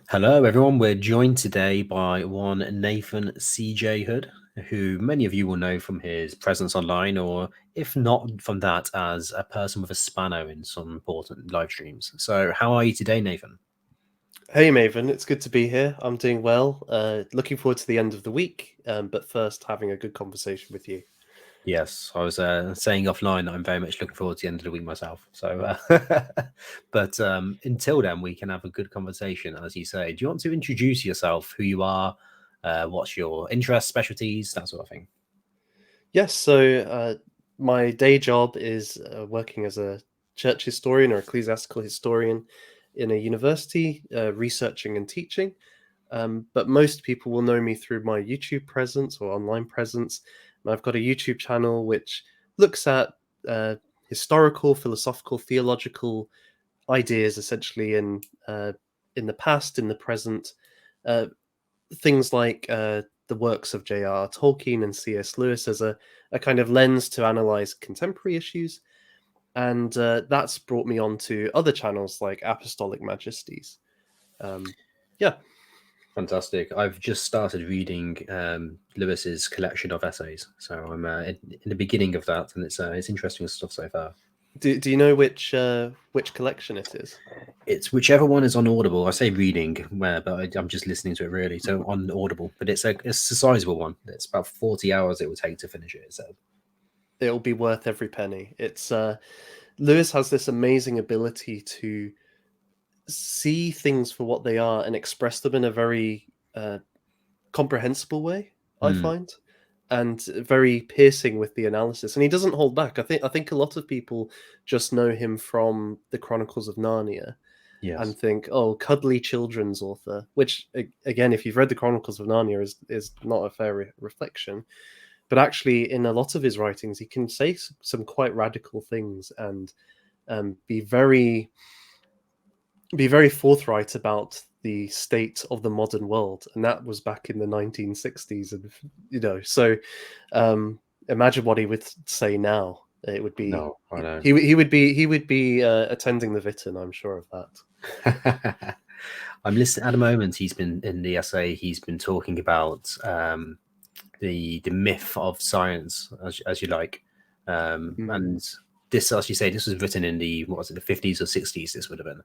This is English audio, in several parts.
Hello, everyone. We're joined today by one Nathan CJ Hood, who many of you will know from his presence online, or if not from that, as a person with a spanner in some important live streams. So, how are you today, Nathan? Hey Maven, it's good to be here. I'm doing well. Looking forward to the end of the week, but first having a good conversation with you. Yes, I was saying offline that I'm very much looking forward to the end of the week myself. So, but until then, we can have a good conversation, as you say. Do you want to introduce yourself, who you are, what's your interests, specialties, that sort of thing? Yes, my day job is working as a church historian or ecclesiastical historian in a university, researching and teaching. But most people will know me through my YouTube presence or online presence. And I've got a YouTube channel which looks at uh, historical, philosophical, theological ideas essentially in the past, in the present, uh, things like the works of J.R. Tolkien and C.S. Lewis as a kind of lens to analyze contemporary issues. And that's brought me on to other channels like Apostolic Majesties. Um, yeah, Fantastic. I've just started reading Lewis's collection of essays, so I'm in the beginning of that, and it's interesting stuff so far. do you know which collection it is? It's whichever one is on Audible. I say reading, where, but I'm just listening to it really. So on Audible, but it's a sizable one. It's about 40 hours it will take to finish it. It says. It'll be worth every penny. It's Lewis has this amazing ability to see things for what they are and express them in a very comprehensible way, I Hmm. find, and very piercing with the analysis. And he doesn't hold back. I think a lot of people just know him from the Chronicles of Narnia and Yes. think, oh, cuddly children's author. Which again, if you've read the Chronicles of Narnia, is not a fair reflection. But actually, in a lot of his writings, he can say some quite radical things and be very forthright about the state of the modern world, and that was back in the 1960s. And so imagine what he would say now. It would be No, I know. he would be attending the Witan, I'm sure of that. I'm listening at the moment. He's been in the essay. He's been talking about the myth of science, as you like, Mm. and this, as you say, this was written in the what was it, the 50s or 60s. This would have been.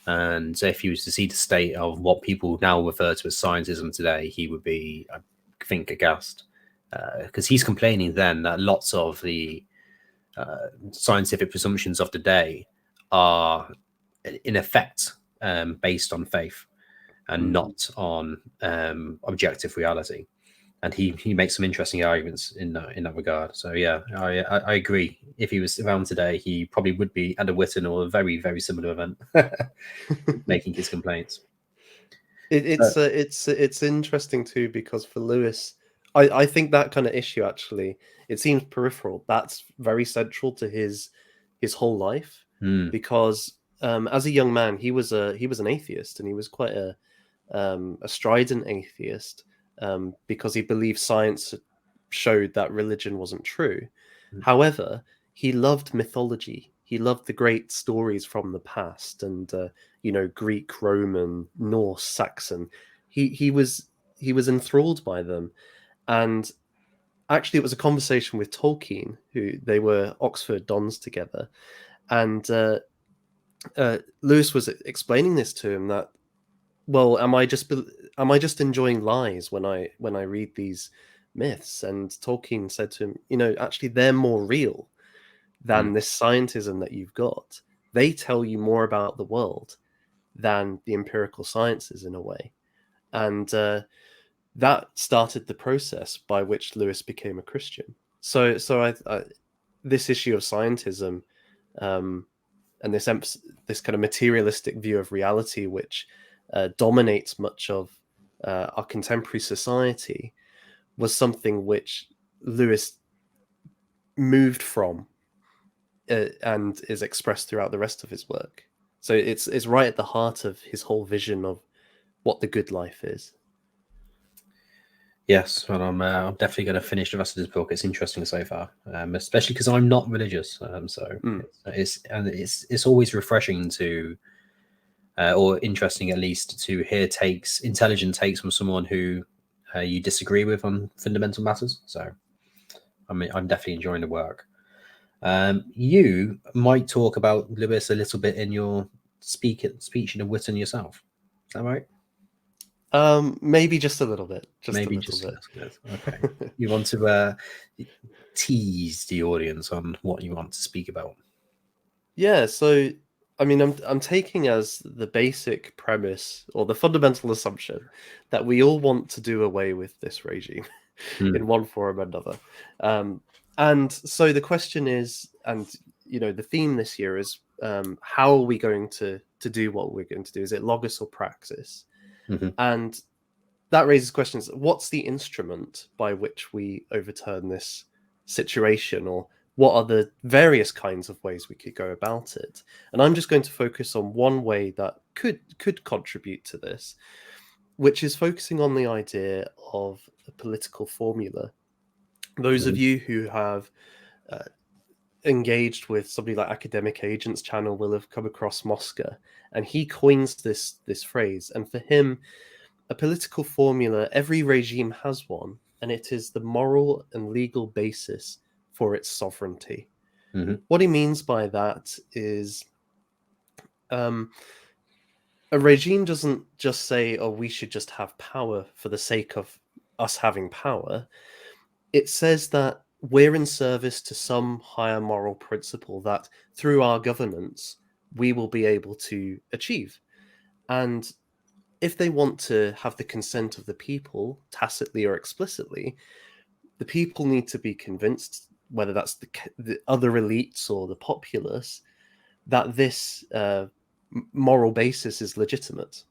And so if you was to see the state of what people now refer to as scientism today, he would be, I think, aghast. Because he's complaining then that lots of the scientific presumptions of the day are, in effect, based on faith and Mm. not on objective reality. And he makes some interesting arguments in that regard. So yeah, I agree. If he was around today, he probably would be at a Witten or a very similar event, making his complaints. It, So it's interesting too because for Lewis, I think that kind of issue actually it seems peripheral. That's very central to his whole life mm, because as a young man he was an atheist, and he was quite a strident atheist because he believed science showed that religion wasn't true. However, he loved mythology. He loved the great stories from the past, and Greek, Roman, Norse, Saxon. He was enthralled by them, and actually, it was a conversation with Tolkien, who they were Oxford dons together, and Lewis was explaining this to him that, well, am I just enjoying lies when I read these myths? And Tolkien said to him, actually, they're more real mm, than this scientism that you've got. They tell you more about the world than the empirical sciences in a way. And that started the process by which Lewis became a Christian. So this issue of scientism, um, and this kind of materialistic view of reality, which dominates much of our contemporary society, was something which Lewis moved from and is expressed throughout the rest of his work. So it's right at the heart of his whole vision of what the good life is. yes, well, I'm definitely going to finish the rest of this book. It's interesting so far, especially because I'm not religious. So Mm. it's always refreshing to or interesting at least to hear intelligent takes from someone who you disagree with on fundamental matters. So, I mean, I'm definitely enjoying the work. You might talk about Lewis a little bit in your speech in the Witan yourself. Is that right? Maybe just a little bit. Maybe just a little bit. Okay. You want to tease the audience on what you want to speak about? Yeah, so I mean, I'm taking as the basic premise or the fundamental assumption that we all want to do away with this regime in one form or another. And so the question is, and the theme this year is, how are we going to do what we're going to do? Is it logos or praxis? Mm-hmm. And that raises questions. What's the instrument by which we overturn this situation, or what are the various kinds of ways we could go about it? And I'm just going to focus on one way that could contribute to this, which is focusing on the idea of a political formula. Those of you who have engaged with somebody like Academic Agent's channel will have come across Mosca, and he coins this phrase. And for him, a political formula, every regime has one, and it is the moral and legal basis for its sovereignty. Mm-hmm. What he means by that is a regime doesn't just say, oh, we should just have power for the sake of us having power. It says that we're in service to some higher moral principle that through our governance, we will be able to achieve. And if they want to have the consent of the people, tacitly or explicitly, the people need to be convinced, whether that's the other elites or the populace, that this moral basis is legitimate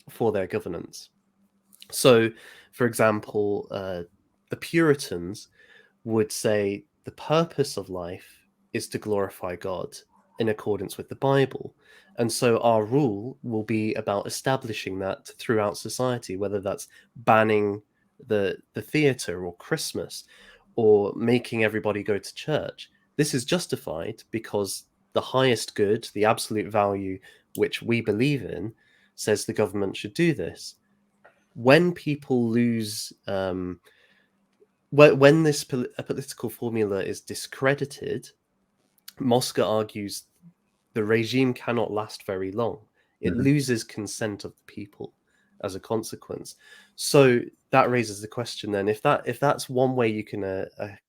for their governance. So, for example, the Puritans would say the purpose of life is to glorify God in accordance with the Bible. And so our rule will be about establishing that throughout society, whether that's banning the theatre or Christmas or making everybody go to church. This is justified because the highest good, the absolute value which we believe in, says the government should do this. When people lose, when this political formula is discredited, Mosca argues the regime cannot last very long. It loses consent of the people as a consequence. So that raises the question then, if that's one way you can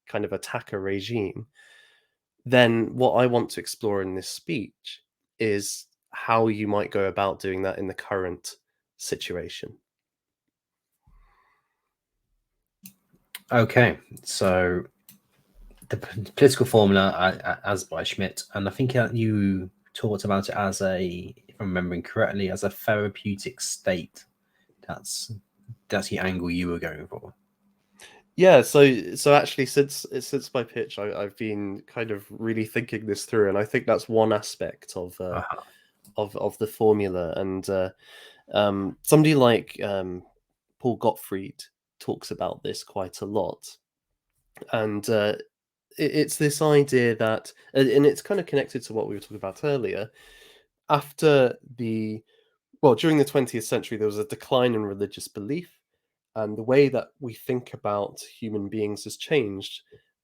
kind of attack a regime, then what I want to explore in this speech is how you might go about doing that in the current situation. Okay, so the political formula as by Schmidt, and I think you talked about it as if I'm remembering correctly, as a therapeutic state. That's the angle you were going for. Yeah, so actually, since my pitch, I've been kind of really thinking this through, and I think that's one aspect of the formula. And somebody like Paul Gottfried talks about this quite a lot, and it's this idea that, and it's kind of connected to what we were talking about earlier. During the 20th century, there was a decline in religious belief, and the way that we think about human beings has changed,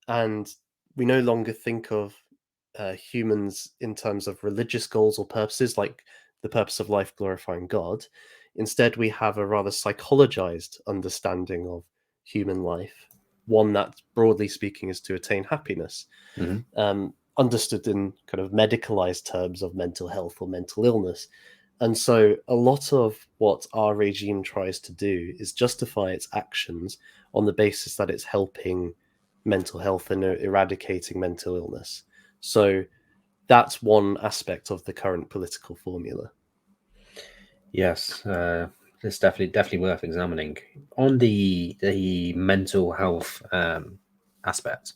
and we no longer think of humans in terms of religious goals or purposes, like the purpose of life glorifying God. Instead, we have a rather psychologized understanding of human life, one that, broadly speaking, is to attain happiness, understood in kind of medicalized terms of mental health or mental illness. And so a lot of what our regime tries to do is justify its actions on the basis that it's helping mental health and eradicating mental illness. So that's one aspect of the current political formula. Yes, it's definitely worth examining. On the mental health aspect,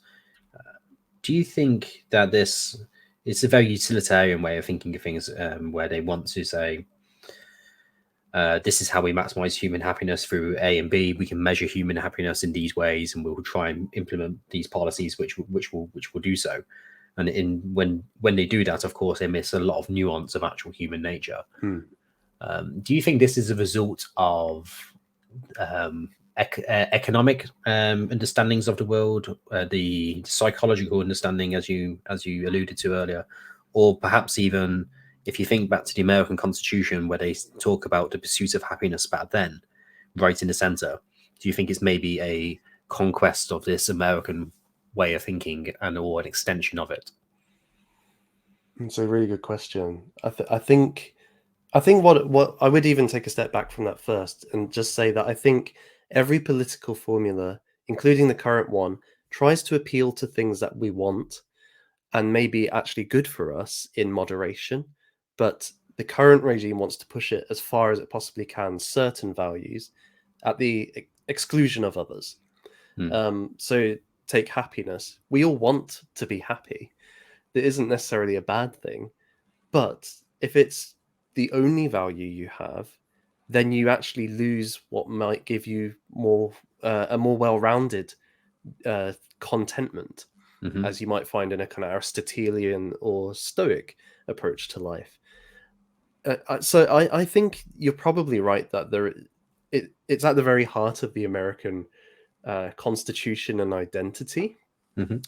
do you think that it's a very utilitarian way of thinking of things, where they want to say, this is how we maximize human happiness through A and B. We can measure human happiness in these ways, and we'll try and implement these policies which will do so. And when they do that, of course, they miss a lot of nuance of actual human nature. Do you think this is a result of economic understandings of the world, the psychological understanding, as you alluded to earlier, or perhaps even if you think back to the American Constitution, where they talk about the pursuit of happiness back then, right in the center? Do you think it's maybe a conquest of this American way of thinking or an extension of it? It's a really good question. I think what I would even take a step back from that first and just say that I think every political formula, including the current one, tries to appeal to things that we want and may be actually good for us in moderation, but the current regime wants to push it as far as it possibly can, certain values, at the exclusion of others. So take happiness. We all want to be happy. That isn't necessarily a bad thing, but if it's the only value you have, then you actually lose what might give you more a more well-rounded contentment, as you might find in a kind of Aristotelian or Stoic approach to life. So I think you're probably right that it's at the very heart of the American constitution and identity,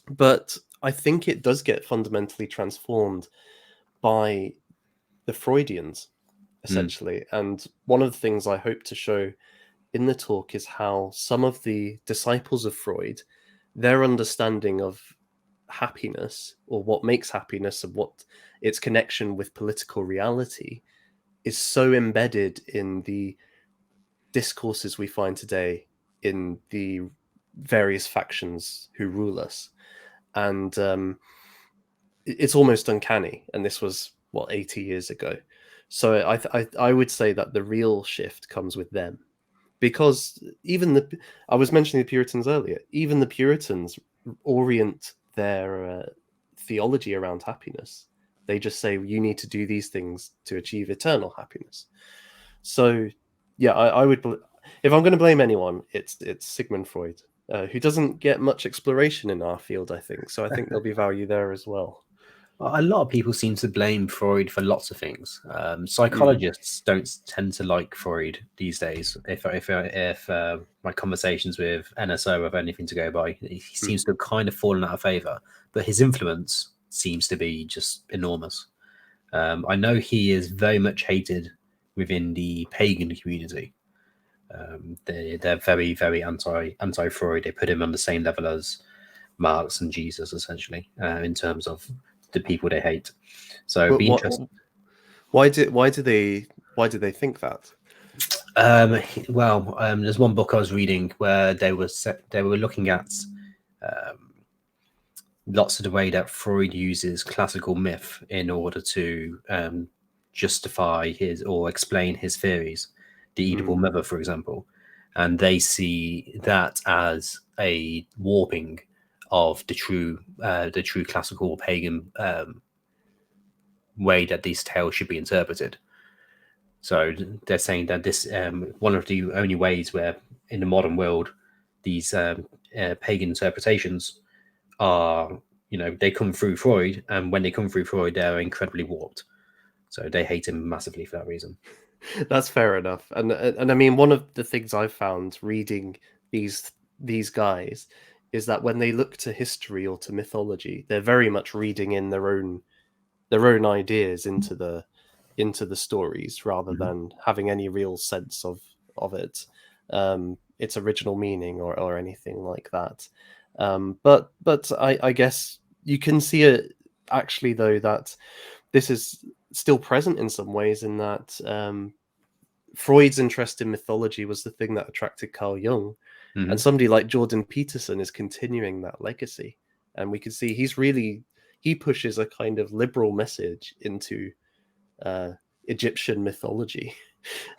but I think it does get fundamentally transformed by the Freudians, essentially. And one of the things I hope to show in the talk is how some of the disciples of Freud, their understanding of happiness, or what makes happiness and what its connection with political reality, is so embedded in the discourses we find today in the various factions who rule us. And it's almost uncanny. And this was, what, 80 years ago. So I would say that the real shift comes with them. Because I was mentioning the Puritans earlier, even the Puritans orient their theology around happiness. They just say, you need to do these things to achieve eternal happiness. So, yeah, I would, if I'm going to blame anyone, it's Sigmund Freud, who doesn't get much exploration in our field, I think. So I think there'll be value there as well. A lot of people seem to blame Freud for lots of things. Psychologists don't tend to like Freud these days. If my conversations with NSO have anything to go by, he seems to have kind of fallen out of favor. But his influence seems to be just enormous. I know he is very much hated within the pagan community. They're very, very anti-Freud. They put him on the same level as Marx and Jesus, essentially, in terms of the people they hate. So it'd be interesting. Why do they think that? There's one book I was reading where they were looking at lots of the way that Freud uses classical myth in order to justify his or explain his theories. The Oedipal mother, for example, and they see that as a warping of the true classical pagan way that these tales should be interpreted. So they're saying that this one of the only ways where in the modern world these pagan interpretations are, they come through Freud, and when they come through Freud, they're incredibly warped. So they hate him massively for that reason. That's fair enough. And I mean, one of the things I've found reading these guys is that when they look to history or to mythology, they're very much reading in their own ideas into the stories rather than having any real sense of it, its original meaning or anything like that. But I guess you can see it actually, though, that this is still present in some ways, in that Freud's interest in mythology was the thing that attracted Carl Jung. And somebody like Jordan Peterson is continuing that legacy. And we can see he pushes a kind of liberal message into Egyptian mythology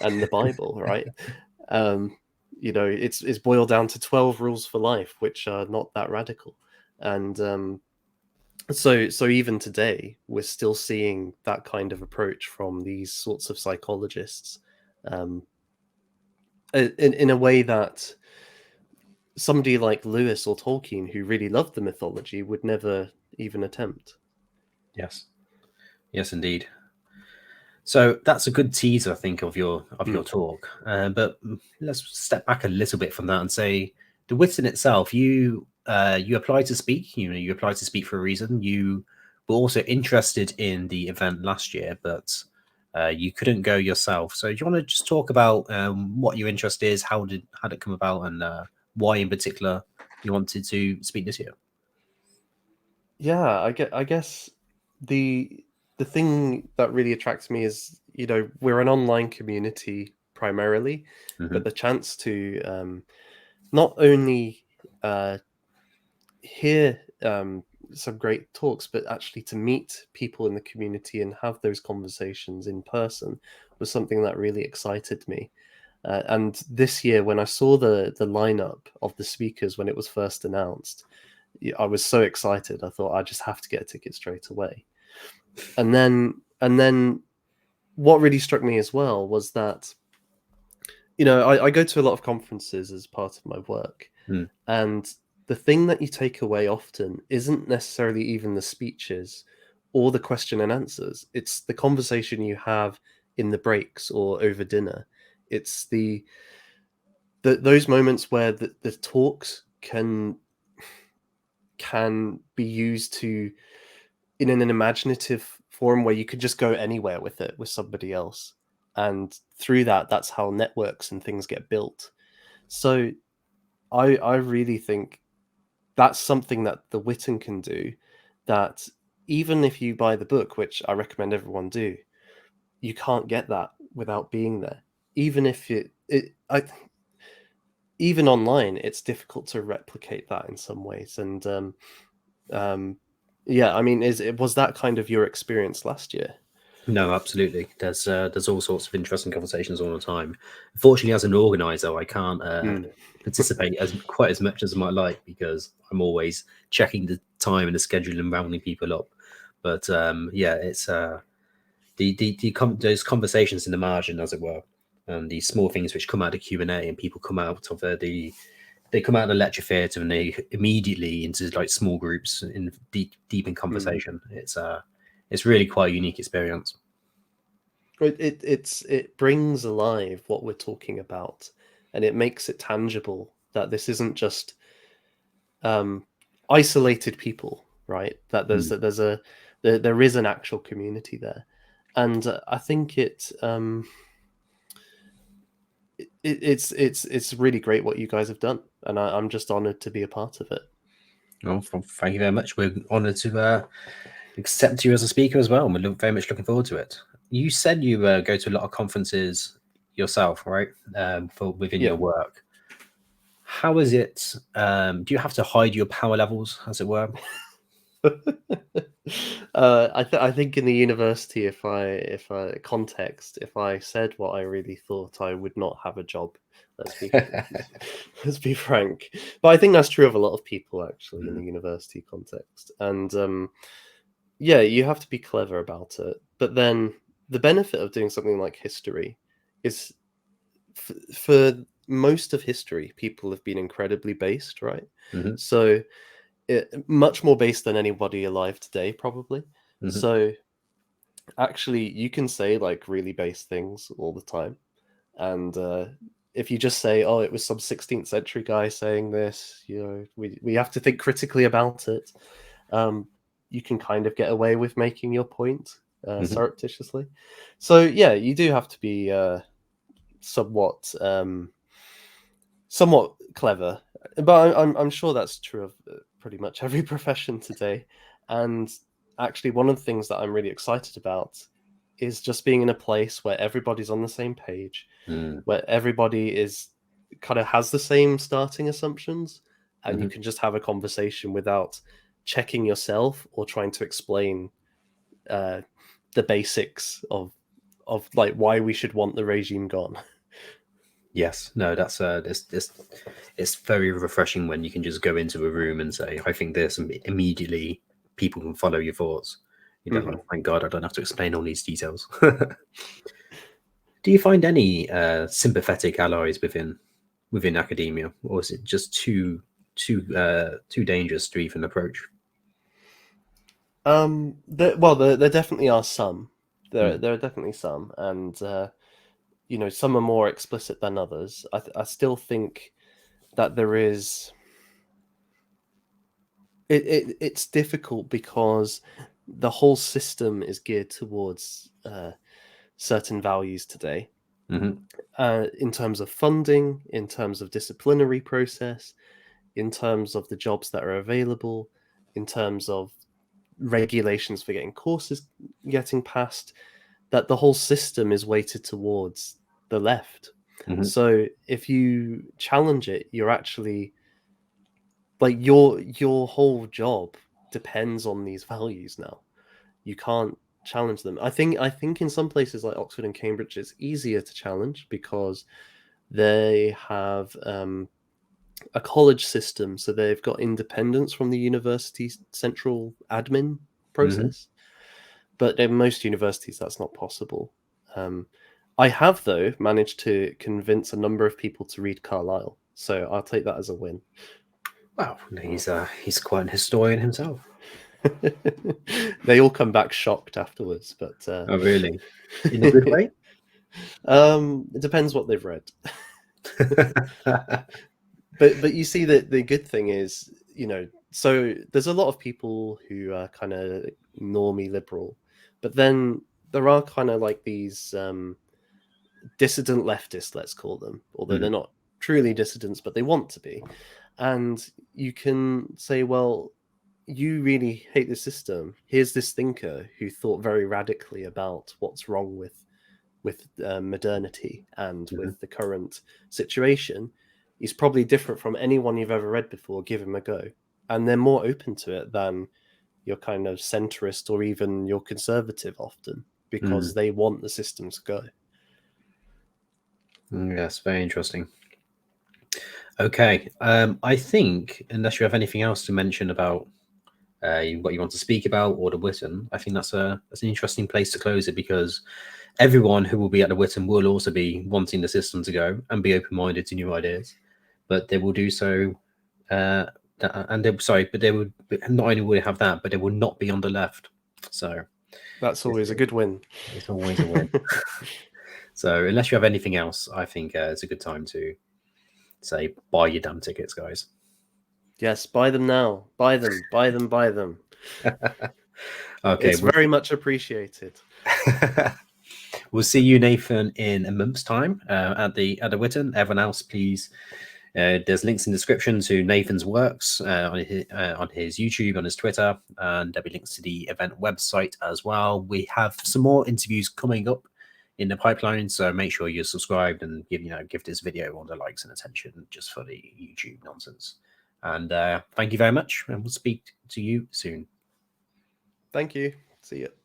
and the Bible, right? It's boiled down to 12 rules for life, which are not that radical. And so even today, we're still seeing that kind of approach from these sorts of psychologists, in a way that somebody like Lewis or Tolkien, who really loved the mythology, would never even attempt. Yes, indeed. So that's a good teaser, I think, of your Mm. talk. But let's step back a little bit from that and say the Witan itself. You applied to speak. You know, you applied to speak for a reason. You were also interested in the event last year, but you couldn't go yourself. So do you want to just talk about what your interest is? How did it come about, and why in particular you wanted to speak this year? Yeah, I guess the thing that really attracts me is, you know, we're an online community primarily, Hmm. but the chance to not only hear some great talks, but actually to meet people in the community and have those conversations in person was something that really excited me. And this year, when I saw the lineup of the speakers when it was first announced, I was so excited. I thought I just have to get a ticket straight away. And then what really struck me as well was that, you know, I go to a lot of conferences as part of my work, Mm. and the thing that you take away often isn't necessarily even the speeches or the question and answers. It's the conversation you have in the breaks or over dinner. It's those moments where the talks can be used to in an imaginative form where you could just go anywhere with it with somebody else, and through that, that's how networks and things get built. So I really think that's something that the Witten can do, that even if you buy the book, which I recommend everyone do, you can't get that without being there. Even if even online, it's difficult to replicate that in some ways. And um, yeah, I mean, was that kind of your experience last year? No, absolutely. There's all sorts of interesting conversations all the time. Unfortunately, as an organizer, I can't Mm, participate as quite as much as I might like because I'm always checking the time and the schedule and rounding people up. But yeah, it's those conversations in the margin, as it were, and these small things which come out of Q&A, and people come out of they come out of the lecture theatre and they immediately into like small groups in deep in mm. conversation. It's really quite a unique experience. It brings alive what we're talking about, and it makes it tangible that this isn't just um, isolated people, right? That Mm. there is an actual community there, and I think it's really great what you guys have done, and I'm just honored to be a part of it. Well, thank you very much. We're honoured to accept you as a speaker as well, and we're very much looking forward to it. You said you go to a lot of conferences yourself, right? For within Yeah. your work. How is it? Do you have to hide your power levels, as it were? I think in the university, if I said what I really thought, I would not have a job. Let's be let's be frank. But I think that's true of a lot of people actually in the Mm, university context. And yeah, you have to be clever about it. But then the benefit of doing something like history is for most of history, people have been incredibly based, right? mhm, So much more based than anybody alive today, probably. mhm. So actually, you can say like really base things all the time, and if you just say, "Oh, it was some 16th century guy saying this," you know, we have to think critically about it. Um, you can kind of get away with making your point Mhm. surreptitiously. So yeah, you do have to be somewhat somewhat clever, but I'm sure that's true of pretty much every profession today. And actually, one of the things that I'm really excited about is just being in a place where everybody's on the same page, Mm, where everybody is kind of has the same starting assumptions, and you mhm. can just have a conversation without checking yourself or trying to explain uh, the basics of like why we should want the regime gone. Yes, no, that's it's very refreshing when you can just go into a room and say, "I think this," and immediately people can follow your thoughts. You don't Mhm. like, thank God, I don't have to explain all these details. Do you find any sympathetic allies within academia, or is it just too dangerous to even approach? There definitely are some. There are definitely some, and you know, some are more explicit than others. I still think that there is. It's difficult because the whole system is geared towards certain values today, in terms of funding, in terms of disciplinary process, in terms of the jobs that are available, in terms of regulations for getting courses getting passed, that the whole system is weighted towards the left. So if you challenge it, you're actually like your whole job depends on these values now. You can't challenge them. I think in some places like Oxford and Cambridge it's easier to challenge because they have a college system, so they've got independence from the university's central admin process. But in most universities, that's not possible. I have, though, managed to convince a number of people to read Carlyle, so I'll take that as a win. Wow, he's quite an historian himself. They all come back shocked afterwards, but oh, really? In a good way? It depends what they've read. But you see that the good thing is, you know, so there's a lot of people who are kind of normie liberal, but then there are kind of like these dissident leftists, let's call them, although they're not truly dissidents, but they want to be. And you can say, well, you really hate the system. Here's this thinker who thought very radically about what's wrong with modernity and with the current situation. He's probably different from anyone you've ever read before. Give him a go. And they're more open to it than your kind of centrist or even your conservative often, because they want the system to go. Yes, very interesting. Okay. I think, unless you have anything else to mention about what you want to speak about or the Witan, I think that's an interesting place to close it, because everyone who will be at the Witan will also be wanting the system to go and be open-minded to new ideas, but they will do so. But they would not only will have that, but they will not be on the left. So that's always a good win. It's always a win. So unless you have anything else, I think it's a good time to say buy your damn tickets, guys. Yes, buy them now. Buy them. Buy them. Buy them. Okay, it's very much appreciated. We'll see you, Nathan, in a month's time at the Witan. Everyone else, please. There's links in the description to Nathan's works on his YouTube, on his Twitter, and there'll be links to the event website as well. We have some more interviews coming up in the pipeline, so make sure you're subscribed and give this video all the likes and attention just for the YouTube nonsense. And thank you very much, and we'll speak to you soon. Thank you. See you.